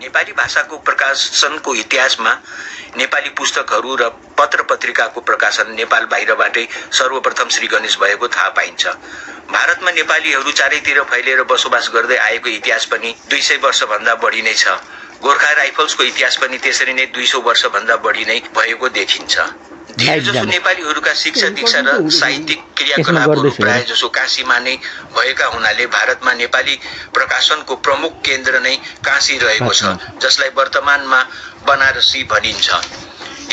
नेपाली भाषाको प्रकाशनको इतिहासमा नेपाली पुस्तकहरू र पत्र पत्रिकाको प्रकाशन नेपाल बाहिरबाटै सर्वप्रथम श्री गणेश भएको थाहा पाइन्छ। भारतमा नेपालीहरू चारैतिर फैलिएर बसोबास गर्दै आएको इतिहास पनि 200 वर्षभन्दा बढी नै छ। गोर्खा राइफल्सको इतिहास पनि त्यसरी नै 200 वर्षभन्दा बढी नै भएको देखिन्छ। धेरैजसो नेपालीहरूका शिक्षा दीक्षा र साहित्यिक क्रियाकलापहरू प्राय जसो काशीमा नै भएका हुनाले भारतमा नेपाली प्रकाशनको प्रमुख केन्द्र नै काशी रहेको छ, जसलाई वर्तमानमा बनारसी भनिन्छ।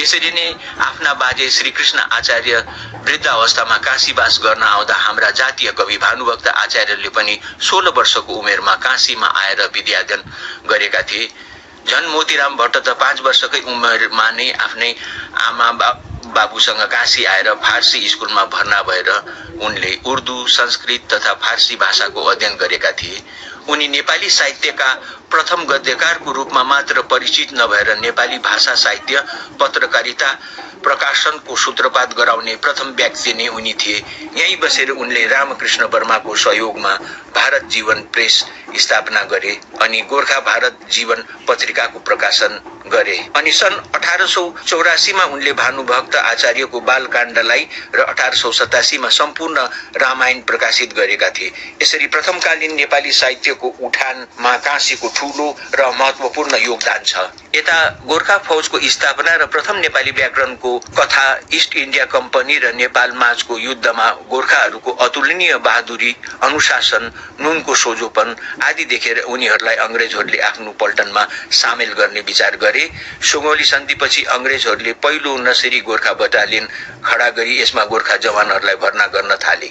यसरी नै आफ्ना बाजे श्रीकृष्ण आचार्य वृद्ध अवस्थामा काशीवास गर्न आउँदा हाम्रा जातीय कवि भानुभक्त आचार्यले पनि 16 वर्षको उमेरमा काशीमा आएर विद्याध्ययन गरेका थिए। झन् मोतीराम भट्ट त 5 वर्षकै उमेरमा नै आफ्नै आमा बाबुसँग काशी आएर फारसी स्कुलमा भर्ना भएर उनले उर्दू, संस्कृत तथा फारसी भाषाको अध्ययन गरेका थिए। उनी नेपाली साहित्यका प्रथम गद्यकारको रूपमा मात्र परिचित नभएर नेपाली भाषा साहित्य पत्रकारिता प्रकाशनको सूत्रपात गराउने प्रथम व्यक्ति नै उनी थिए। यही बसेर उनले रामकृष्ण वर्माको सहयोगमा भारत जीवन प्रेस स्थापना गरे अनि गोर्खा भारत जीवन पत्रिकाको प्रकाशन गरे। अनि सन् 1884 मा उनले भानुभक्त आचार्यको बालकाण्डलाई र 1887 मा सम्पूर्ण रामायण प्रकाशित गरेका थिए। यसरी प्रथमकालीन नेपाली साहित्यको उठानमा काशीको ठूलो र महत्त्वपूर्ण योगदान छ। यता गोर्खा फौजको स्थापना र प्रथम नेपाली व्याकरणको कथा, इस्ट इन्डिया कम्पनी र नेपाल माझको युद्धमा गोर्खाहरूको अतुलनीय बहादुरी, अनुशासन, नुनको सोझोपन आदि देखेर उनीहरूलाई अंग्रेजहरूले आफ्नो पल्टनमा सामेल गर्ने विचार गरे। सुगौली सन्धिपछि अंग्रेजहरूले पहिलो नसरी गोर्खा बटालियन खडा गरी यसमा गोर्खा जवानहरूलाई भर्ना गर्न थाले।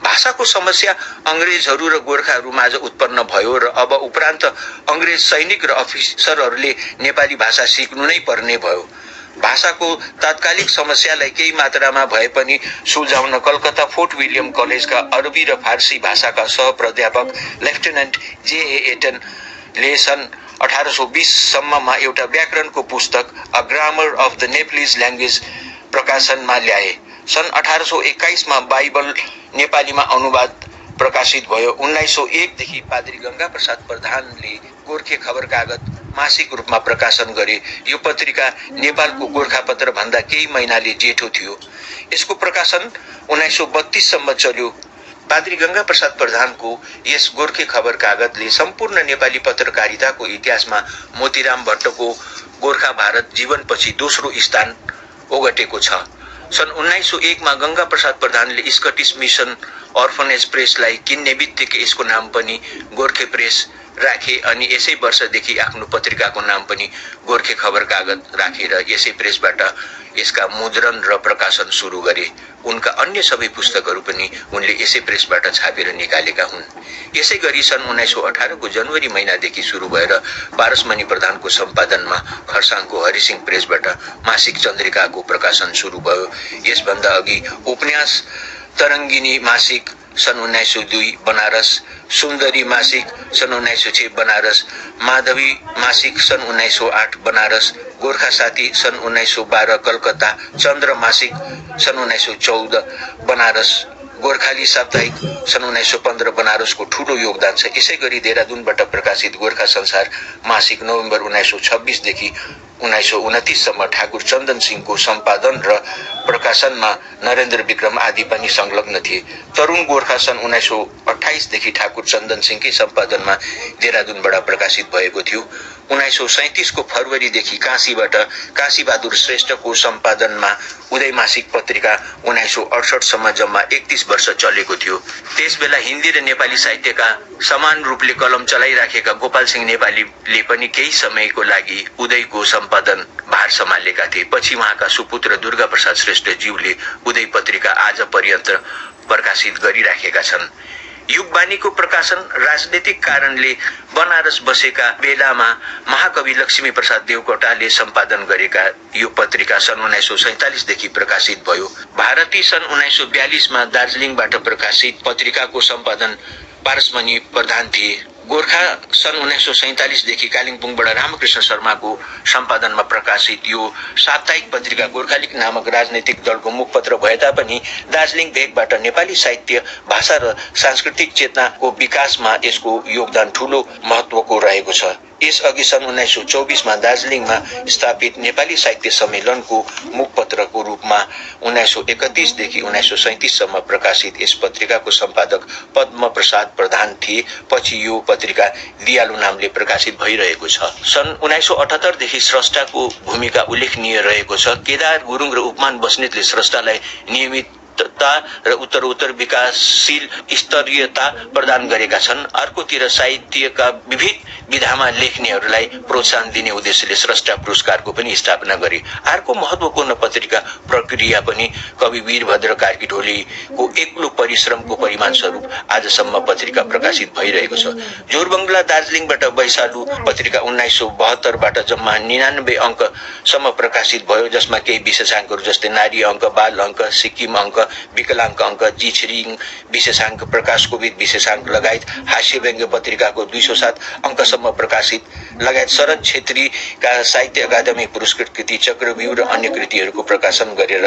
भाषाको समस्या अंग्रेजहरू र गोर्खाहरू माझ उत्पन्न भयो र अब उपरान्त अंग्रेज सैनिक र अफिसरहरूले नेपाली भाषा सिक्नु नै पर्ने भयो। भाषाको तात्कालिक समस्यालाई केही मात्रामा भए पनि सुल्झाउन कलकत्ता फोर्ट विलियम कलेजका अरबी र फारसी भाषाका सहप्राध्यापक लेफ्टिनेन्ट जे.ए. एटनले सन् 1820 सम्ममा एउटा व्याकरणको पुस्तक a grammar of the Nepalese language प्रकाशनमा ल्याए। सन् 1821 मा बाइबल नेपालीमा अनुवाद प्रकाशित भयो। 1901 देखि पाद्री गंगा प्रसाद प्रधानले गोर्खे खबर कागज मासिक रूपमा प्रकाशन गरे। यो पत्रिका नेपालको गोर्खापत्र भन्दा केही महिनाले जेठो थियो। यसको प्रकाशन 1932 सम्म चल्यो। पाद्री गंगा प्रसाद प्रधानको यस गोर्खे खबर कागजले सम्पूर्ण नेपाली पत्रकारिताको इतिहासमा मोतीराम भट्टको गोर्खा भारत जीवनपछि दोस्रो स्थान ओगटेको छ। सन् 1901 मा गंगा प्रसाद प्रधानले स्कटिस मिसन अर्फनेज प्रेसलाई किन्ने बित्तिकै यसको नाम पनि गोर्खे प्रेस राखे अनि यसै वर्षदेखि आफ्नो पत्रिकाको नाम पनि गोर्खे खबर कागज राखेर यसै प्रेसबाट यसका मुद्रण र प्रकाशन सुरु गरे। उनका अन्य सबै पुस्तकहरू पनि उनले यसै प्रेसबाट छापेर निकालेका हुन्। यसै गरी सन् 1918 को जनवरी महिनादेखि सुरु भएर पारसमणि प्रधानको सम्पादनमा खरसाङको हरिसिंह प्रेसबाट मासिक चन्द्रिकाको प्रकाशन सुरु भयो। यसभन्दा अघि उपन्यास तरङ्गिनी मासिक सन् 1902 बनारस, सुन्दरी मासिक सन् 1906 बनारस, माधवी मासिक सन् 1908 बनारस, गोर्खा साथी सन् 1912 कलकत्ता, चन्द्र मासिक सन् 1914 बनारस, गोर्खाली साप्ताहिक सन् 1915 बनारसको ठूलो योगदान छ। यसै गरी देहरादूनबाट प्रकाशित गोर्खा संसार मासिक नोभेम्बर 1926 देखि 1929 सम्म ठाकुर चन्दन सिंहको सम्पादन र प्रकाशनमा नरेन्द्र विक्रम आदि पनि संलग्न थिए। तरुण गोर्खा सन् 1928 देखि ठाकुर चन्दन सिंहकै सम्पादनमा देहरादूनबाट प्रकाशित भएको थियो। 1937 को फरवरीदेखि काशीबाट काशी बहादुर श्रेष्ठको सम्पादनमा उदय मासिक पत्रिका 1968 सम्म जम्मा 31 वर्ष चलेको थियो। त्यसबेला हिन्दी र नेपाली साहित्यका समान रूपले कलम चलाइराखेका गोपाल सिंह नेपालीले पनि केही समयको लागि उदयको सम्पादन भार सम्हालेका थिए। पछि उहाँका सुपुत्र दुर्गा प्रसाद श्रेष्ठज्यूले उदय पत्रिका आज पर्यन्त प्रकाशित गरिराखेका छन्। युगवाणीको प्रकाशन राजनीतिक कारणले बनारस बसेका बेलामा महाकवि लक्ष्मी प्रसाद देवकोटाले सम्पादन गरेका यो पत्रिका सन् 1947 देखि प्रकाशित भयो। भारती सन् 1942 मा दार्जिलिङबाट प्रकाशित पत्रिकाको सम्पादन पारसमणि प्रधान थिए। गोर्खा सन् 1947 देखि कालिम्पोङबाट रामकृष्ण शर्माको सम्पादनमा प्रकाशित यो साप्ताहिक पत्रिका गोर्खालिग नामक राजनैतिक दलको मुखपत्र भए तापनि दार्जिलिङ भेगबाट नेपाली साहित्य, भाषा र सांस्कृतिक चेतनाको विकासमा यसको योगदान ठूलो महत्त्वको रहेको छ। यसअघि सन् 1924 मा दार्जिलिङमा स्थापित नेपाली साहित्य सम्मेलनको मुखपत्रको रूपमा 1931 देखि 1937 सम्म प्रकाशित यस पत्रिकाको सम्पादक पद्म प्रसाद प्रधान थिए। पछि यो पत्रिका दियालु नामले प्रकाशित भइरहेको छ। सन् 1978 देखि स्रष्टाको भूमिका उल्लेखनीय रहेको छ। केदार गुरुङ र उपमान बस्नेतले स्रष्टालाई नियमित र उत्तरोत्तर विकासशील स्तरीयता प्रदान गरेका छन्। अर्कोतिर साहित्यका विविध विधामा लेख्नेहरूलाई प्रोत्साहन दिने उद्देश्यले स्रष्टा पुरस्कारको पनि स्थापना गरे। अर्को महत्वपूर्ण पत्रिका प्रक्रिया पनि कवि वीरभद्र कार्की ढोलेको एक्लो परिश्रमको परिमाण स्वरूप आजसम्म पत्रिका प्रकाशित भइरहेको छ। जोरबङ्गला दार्जिलिङबाट वैशालु पत्रिका 1972 बाट जम्मा 99 अङ्कसम्म प्रकाशित भयो, जसमा केही विशेषाङ्कहरू जस्तै नारी अङ्क, बाल अङ्क, सिक्किम अङ्क, विकलाङ्क अङ्क, जिछरिङ विशेषाङ्क, प्रकाश कोविद विशेषाङ्क लगायत हास्य व्यङ्ग्य पत्रिकाको 207 अङ्कसम्म प्रकाशित लगायत शरद छेत्रीका साहित्य अकादमी पुरस्कृत कृति, चक्रव्यूह र अन्य कृतिहरूको प्रकाशन गरेर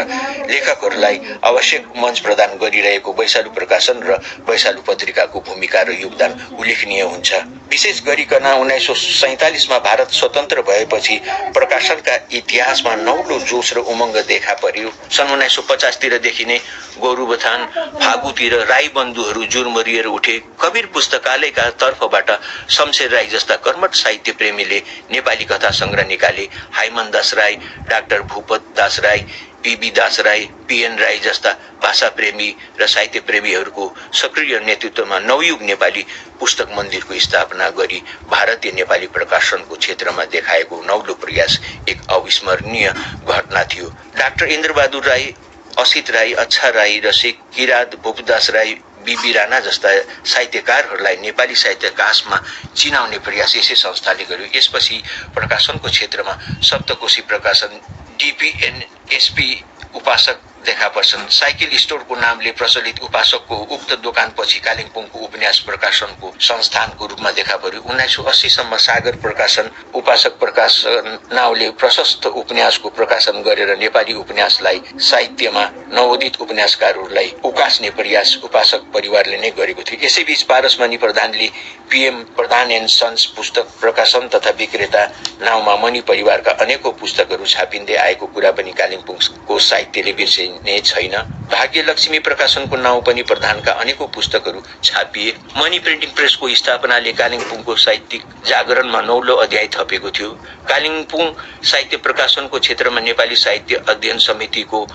लेखकहरूलाई आवश्यक मञ्च प्रदान गरिरहेको वैशालु प्रकाशन र वैशालु पत्रिकाको भूमिका र योगदान उल्लेखनीय हुन्छ। विशेष गरिकन 1947 मा भारत स्वतन्त्र भएपछि प्रकाशनका इतिहासमा नौलो जोश र उमङ्ग देखा पर्यो। सन् 1950 तिरदेखि नै गोरुबथान फागुतिर राई बन्धुहरू जुरमरिएर उठे। कबीर पुस्तकालयका तर्फबाट शमशेर राई जस्ता कर्मठ साहित्य प्रेमीले नेपाली कथा संग्रह निकाले। हाइमन दास राई, डाक्टर भूपत दास राई, पीबी दास राई, पीएन राई जस्ता भाषा प्रेमी र साहित्य प्रेमीहरूको सक्रिय नेतृत्वमा नवयुग नेपाली पुस्तक मन्दिरको स्थापना गरी भारतीय नेपाली प्रकाशनको क्षेत्रमा देखाएको नौलो प्रयास एक अविस्मरणीय घटना थियो। डाक्टर इन्द्रबहादुर राई, असित राई, अच्छा राई, रसिक किरात, भूपदास राई, बीबी राणा जस्ता साहित्यकारहरूलाई नेपाली साहित्य काशमा चिनाउने प्रयास यसै संस्थाले गर्यो। यसपछि प्रकाशनको क्षेत्रमा सप्तकोशी प्रकाशन, डीपीएनएसपी, उपासक देखा पर्छन्। साइकल स्टोरको नामले प्रचलित उपासकको उक्त दोकानपछि कालिम्पोङको उपन्यास प्रकाशनको संस्थानको रूपमा देखा पर्यो। 1980 सम्म सागर प्रकाशन, उपासक प्रकाशन नाउँले प्रशस्त उपन्यासको प्रकाशन गरेर नेपाली उपन्यासलाई साहित्यमा नवोदित उपन्यासकारहरूलाई उकास्ने प्रयास उपासक परिवारले नै गरेको थियो। यसैबीच पारसमणि प्रधानले पीएम प्रधान एन्ड सन्स पुस्तक प्रकाशन तथा विक्रेता नाउँमा मणि परिवारका अनेकौं पुस्तकहरू छापिँदै आएको कुरा पनि कालिम्पोङको साहित्यले बिर्सिने छैन। भाग्यलक्ष्मी प्रकाशनको नाउँ पनि प्रधानका अनेकौं पुस्तकहरू छापिए। मणि प्रिन्टिङ प्रेसको स्थापनाले कालिम्पोङको साहित्यिक जागरणमा नौलो अध्याय थपेको थियो। कालिम्पोङ साहित्य प्रकाशनको क्षेत्रमा नेपाली साहित्य अध्ययन समितिको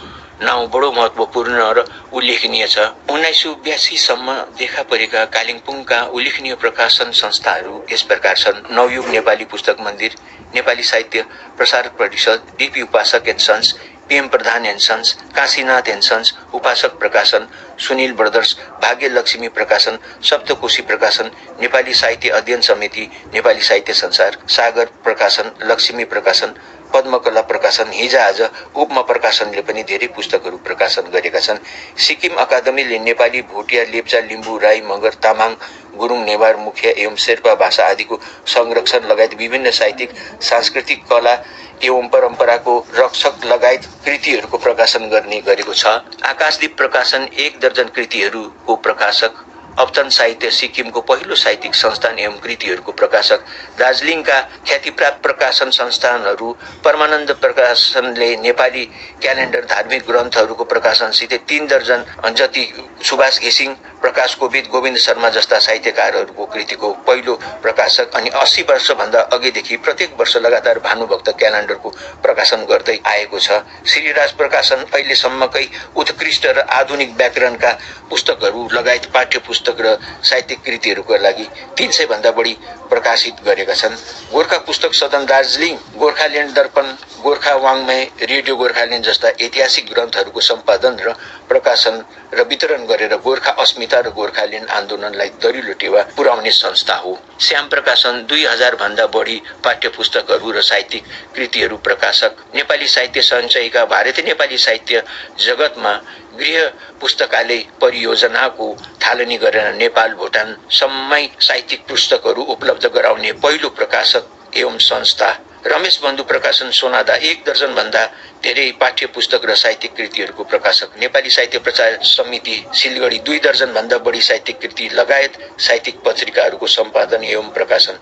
नाउँ बडो महत्वपूर्ण र उल्लेखनीय छ। 1982 सम्म देखा परेका कालिम्पोङका उल्लेखनीय प्रकाशन संस्थाहरू यस प्रकार छन्: नवयुग नेपाली पुस्तक मन्दिर, नेपाली साहित्य प्रसारक परिषद, DP Upasak and sons, PM Pradhan and sons, Kashinath and sons, Upasak प्रकाशन, सुनिल ब्रदर्स, भाग्यलक्ष्मी प्रकाशन, सप्तकोशी प्रकाशन, नेपाली साहित्य अध्ययन समिति, नेपाली साहित्य संसार, सागर प्रकाशन, लक्ष्मी प्रकाशन, पद्मकला प्रकाशन, हिजआज, उपमा प्रकाशनले पनि धेरै पुस्तकहरू प्रकाशन गरेका छन्। सिक्किम अकादमीले नेपाली, भोटिया, लेप्चा, लिम्बू, राई, मगर, तामाङ, गुरुङ, नेवार, मुखिया एवं शेर्पा भाषा आदिको संरक्षण लगायत विभिन्न साहित्यिक, सांस्कृतिक, कला एवं परम्पराको रक्षक लगायत कृतिहरूको प्रकाशन गर्ने गरेको छ। आकाशदीप प्रकाशन 1 दर्जन कृतिहरूको प्रकाशक। अप्तन साहित्य सिक्किमको पहिलो साहित्यिक संस्थान एवं कृतिहरूको प्रकाशक। दार्जिलिङका ख्यातिप्राप्त प्रकाशन संस्थानहरू परमानन्द प्रकाशनले नेपाली क्यालेन्डर, धार्मिक ग्रन्थहरूको प्रकाशनसितै 3 दर्जन जति, सुभाष घिसिङ, प्रकाश कोविद, गोविन्द शर्मा जस्ता साहित्यकारहरूको कृतिको पहिलो प्रकाशक। अनि 80 वर्षभन्दा अघिदेखि प्रत्येक वर्ष लगातार भानुभक्त क्यालेन्डरको प्रकाशन गर्दै आएको छ। श्रीराज प्रकाशन अहिलेसम्मकै उत्कृष्ट र आधुनिक व्याकरणका पुस्तकहरू लगायत पाठ्य पुस्तक र साहित्यिक कृतिहरूका लागि 300 भन्दा बढी प्रकाशित गरेका छन्। गोर्खा पुस्तक सदन दार्जिलिङ, गोर्खाल्यान्ड दर्पण, गोर्खा वाङ्मय, रेडियो गोर्खाल्यान्ड जस्ता ऐतिहासिक ग्रन्थहरूको सम्पादन र प्रकाशन र वितरण गरेर गोर्खा अस्मिता र गोर्खाल्यान्ड आन्दोलनलाई दरिलो टेवा पुर्याउने संस्था हो। श्याम प्रकाशन 2000 भन्दा बढी पाठ्य पुस्तकहरू र साहित्यिक कृतिहरू प्रकाशक। नेपाली साहित्य सञ्चयका भारतीय नेपाली साहित्य जगतमा गृह पुस्तकालय परियोजनाको थालनी गरेर नेपाल, भुटान सम्मै साहित्यिक पुस्तकहरू उपलब्ध गराउने पहिलो प्रकाशक एवं संस्था। रमेश बन्धु प्रकाशन सोनादा 1 दर्जन भन्दा धेरै पाठ्य पुस्तक र साहित्यिक कृतिहरूको प्रकाशक। नेपाली साहित्य प्रचार समिति सिलगढी 2 दर्जन भन्दा बढी साहित्यिक कृति लगायत साहित्यिक पत्रिकाहरूको सम्पादन एवं प्रकाशन।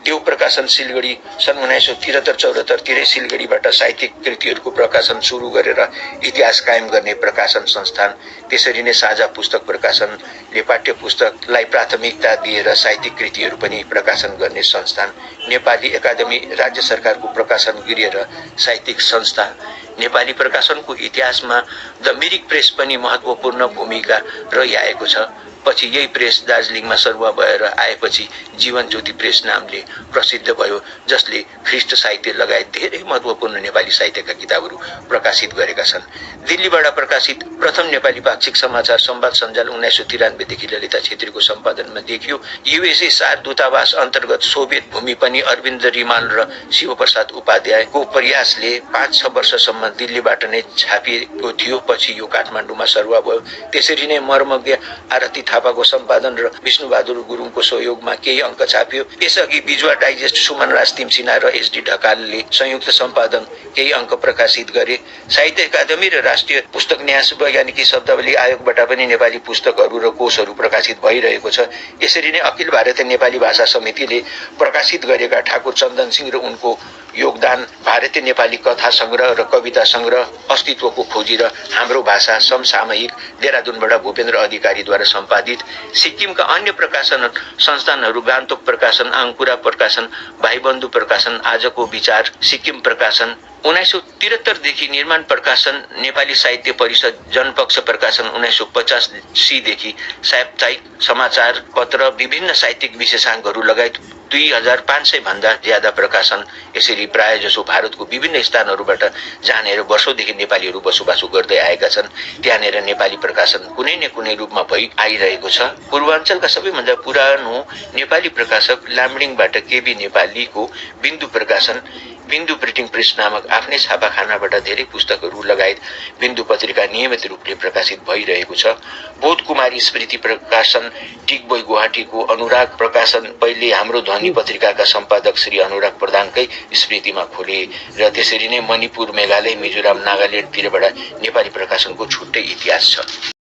देव प्रकाशन सिलगढी सन् 1973-74 सिलगढीबाट साहित्यिक कृतिहरूको प्रकाशन सुरु गरेर इतिहास कायम गर्ने प्रकाशन संस्थान। त्यसरी नै साझा पुस्तक प्रकाशनले पाठ्य पुस्तकलाई प्राथमिकता दिएर साहित्यिक कृतिहरू पनि प्रकाशन गर्ने संस्थान। नेपाली एकाडेमी राज्य सरकारको प्रकाशन गृह र साहित्यिक संस्था। नेपाली प्रकाशनको इतिहासमा द मिरिक प्रेस पनि महत्त्वपूर्ण भूमिका रहिआएको छ। पछि यही प्रेस दार्जिलिङमा सरुवा भएर आएपछि जीवन ज्योति प्रेस नामले प्रसिद्ध भयो, जसले ख्रीष्ट साहित्य लगायत धेरै महत्त्वपूर्ण नेपाली साहित्यका किताबहरू प्रकाशित गरेका छन्। दिल्लीबाट प्रकाशित प्रथम नेपाली पाक्षिक समाचार संवाद सञ्जाल 1993 देखि ललिता छेत्रीको सम्पादनमा देखियो। युएसए 7 दूतावास अन्तर्गत सोभियत भूमि पनि अरविन्द रिमाल र शिवप्रसाद उपाध्यायको प्रयासले 5-6 वर्षसम्म दिल्लीबाट नै छापिएको थियो। पछि यो काठमाडौँमा सरुवा भयो। त्यसरी नै मर्मज्ञ आरती थापाको सम्पादन र विष्णुबहादुर गुरुङको सहयोगमा केही अङ्क छापियो। यसअघि बिजुवा डाइजेस्ट सुमनराज तिमसिना र एसडी ढकालले संयुक्त सम्पादन केही अङ्क प्रकाशित गरे। साहित्य अकादमी र राष्ट्रिय पुस्तक न्यास वैज्ञानिकी शब्दावली आयोगबाट पनि नेपाली पुस्तकहरू र कोशहरू प्रकाशित भइरहेको छ। यसरी नै अखिल भारतीय नेपाली भाषा समितिले प्रकाशित गरेका ठाकुर चन्दन सिंह र उनको योगदान, भारतीय नेपाली कथा संग्रह र कविता संग्रह, अस्तित्वको खोजी र हाम्रो भाषा समसामयिक, देहरादूनबाट भूपेन्द्र अधिकारीद्वारा सम्पादित। सिक्किमका अन्य प्रकाशन संस्थानहरू गान्तोक प्रकाशन, आङपुरा प्रकाशन, भाइबन्धु प्रकाशन, आजको विचार, सिक्किम प्रकाशन। 1973 देखि निर्माण प्रकाशन, नेपाली साहित्य परिषद, जनपक्ष प्रकाशन 1985 देखि साप्ताहिक समाचार पत्र, विभिन्न साहित्यिक विशेषाङ्कहरू लगायत 2500 भन्दा ज्यादा प्रकाशन। यसरी प्राय जसो भारतको विभिन्न स्थानहरूबाट जहाँनिर वर्षौंदेखि नेपालीहरू बसोबासो गर्दै आएका छन्, त्यहाँनिर नेपाली प्रकाशन कुनै न कुनै रूपमा भई आइरहेको छ। पूर्वाञ्चलका सबैभन्दा पुरानो नेपाली प्रकाशक लामडिङबाट केबी नेपालीको बिन्दु प्रकाशन, बिन्दु प्रिन्टिङ प्रेस नामक आफ्नै छापाखानाबाट धेरै पुस्तकहरू लगायत बिन्दु पत्रिका नियमित रूपले प्रकाशित भइरहेको छ। बोध कुमारी स्मृति प्रकाशन, टिकबोई गुवाहाटीको अनुराग प्रकाशन पहिले हाम्रो ध्वनि पत्रिकाका सम्पादक श्री अनुराग प्रधानकै स्मृतिमा खोले र त्यसरी नै मणिपुर, मेघालय, मिजोराम, नागाल्यान्डतिरबाट नेपाली प्रकाशनको छुट्टै इतिहास छ।